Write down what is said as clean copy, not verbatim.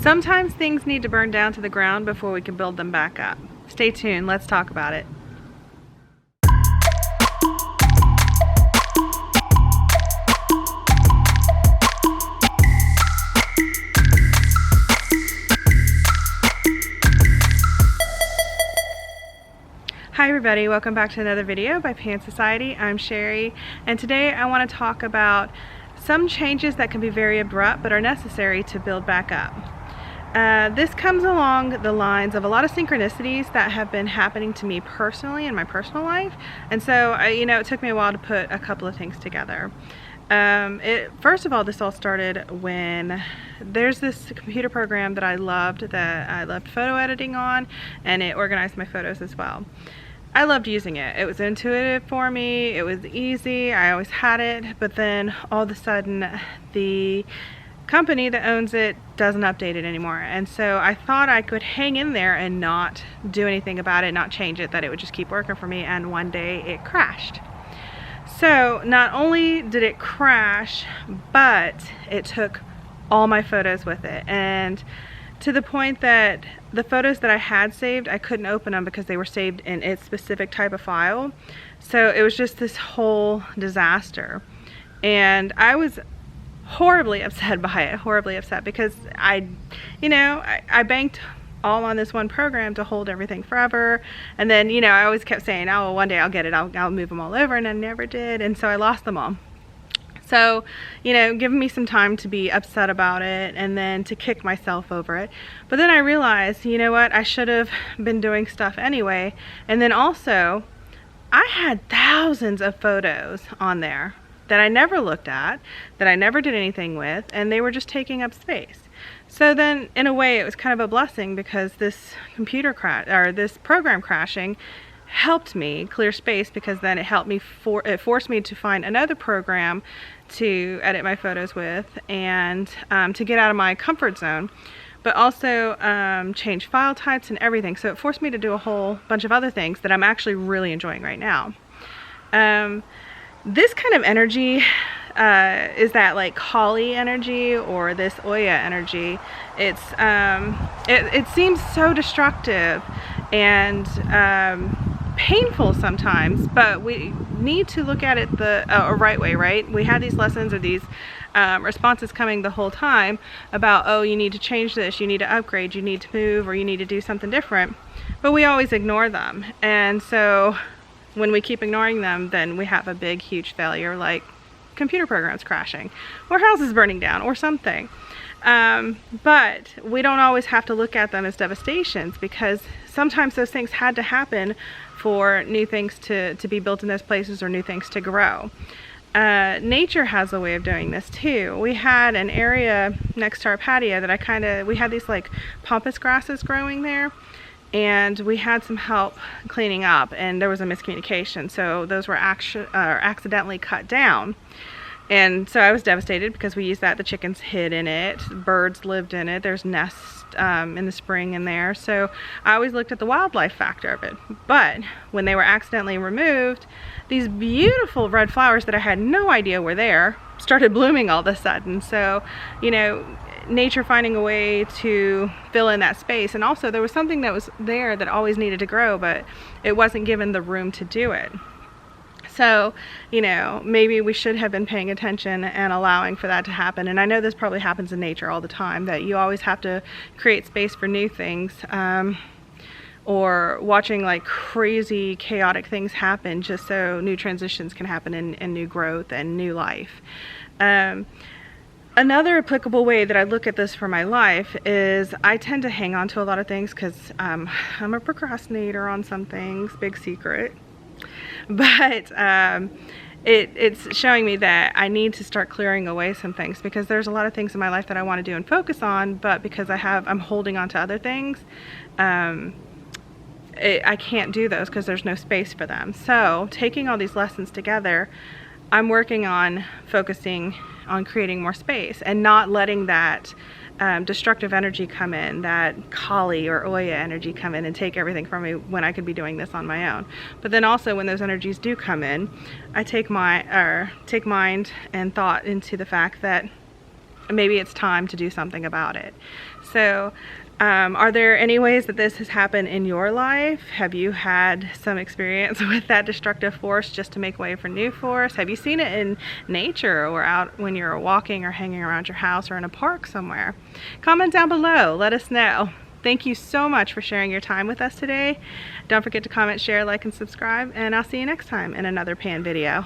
Sometimes things need to burn down to the ground before we can build them back up. Stay tuned, let's talk about it. Hi everybody, welcome back to another video by Pan Society. I'm Cherie, and today I want to talk about some changes that can be very abrupt but are necessary to build back up. This comes along the lines of a lot of synchronicities that have been happening to me personally in my personal life, and so it took me a while to put a couple of things together. First of all, this all started when there's this computer program that I loved photo editing on, and it organized my photos as well. I loved using it. It was intuitive for me, it was easy, I always had it, but then all of a sudden the company that owns it doesn't update it anymore, and so I thought I could hang in there and not do anything about it, not change it, that it would just keep working for me, and one day it crashed. So not only did it crash, but it took all my photos with it, and to the point that the photos that I had saved, I couldn't open them because they were saved in its specific type of file. So it was just this whole disaster, and I was horribly upset by it, horribly upset, because I banked all on this one program to hold everything forever, and then I always kept saying, oh well, one day I'll get it, I'll move them all over, and I never did, and so I lost them all. So, giving me some time to be upset about it and then to kick myself over it. But then I realized, you know what, I should have been doing stuff anyway. And then also, I had thousands of photos on there that I never looked at, that I never did anything with, and they were just taking up space. So then, in a way, it was kind of a blessing, because this computer crash, or this program crashing, helped me clear space, because then it helped me it forced me to find another program to edit my photos with, and to get out of my comfort zone, but also change file types and everything. So it forced me to do a whole bunch of other things that I'm actually really enjoying right now. This kind of energy is that like Kali energy, or this Oya energy. It seems so destructive and painful sometimes, but we need to look at it the right way, right? We had these lessons, or these responses coming the whole time about, oh, you need to change this, you need to upgrade, you need to move, or you need to do something different, but we always ignore them. And so when we keep ignoring them, then we have a big huge failure, like computer programs crashing, or houses burning down, or something. But we don't always have to look at them as devastations, because sometimes those things had to happen for new things to be built in those places, or new things to grow. Nature has a way of doing this too. We had an area next to our patio that we had these like pampas grasses growing there, and we had some help cleaning up, and there was a miscommunication, so those were accidentally cut down. And so I was devastated, because we used that, the chickens hid in it, birds lived in it, there's nests in the spring in there, so I always looked at the wildlife factor of it. But when they were accidentally removed, these beautiful red flowers that I had no idea were there started blooming all of a sudden. So, nature finding a way to fill in that space. And also there was something that was there that always needed to grow, but it wasn't given the room to do it. So, maybe we should have been paying attention and allowing for that to happen. And I know this probably happens in nature all the time, that you always have to create space for new things, or watching like crazy chaotic things happen just so new transitions can happen, and new growth and new life. Another applicable way that I look at this for my life is I tend to hang on to a lot of things, because I'm a procrastinator on some things, big secret. But it's showing me that I need to start clearing away some things, because there's a lot of things in my life that I want to do and focus on, but because I'm holding on to other things, I can't do those because there's no space for them. So taking all these lessons together, I'm working on focusing on creating more space and not letting that destructive energy come in, that Kali or Oya energy come in and take everything from me, when I could be doing this on my own. But then also when those energies do come in, I take mind and thought into the fact that maybe it's time to do something about it. So are there any ways that this has happened in your life? Have you had some experience with that destructive force just to make way for new force? Have you seen it in nature or out when you're walking or hanging around your house or in a park somewhere? Comment down below, let us know. Thank you so much for sharing your time with us today. Don't forget to comment, share, like, and subscribe, and I'll see you next time in another pan video.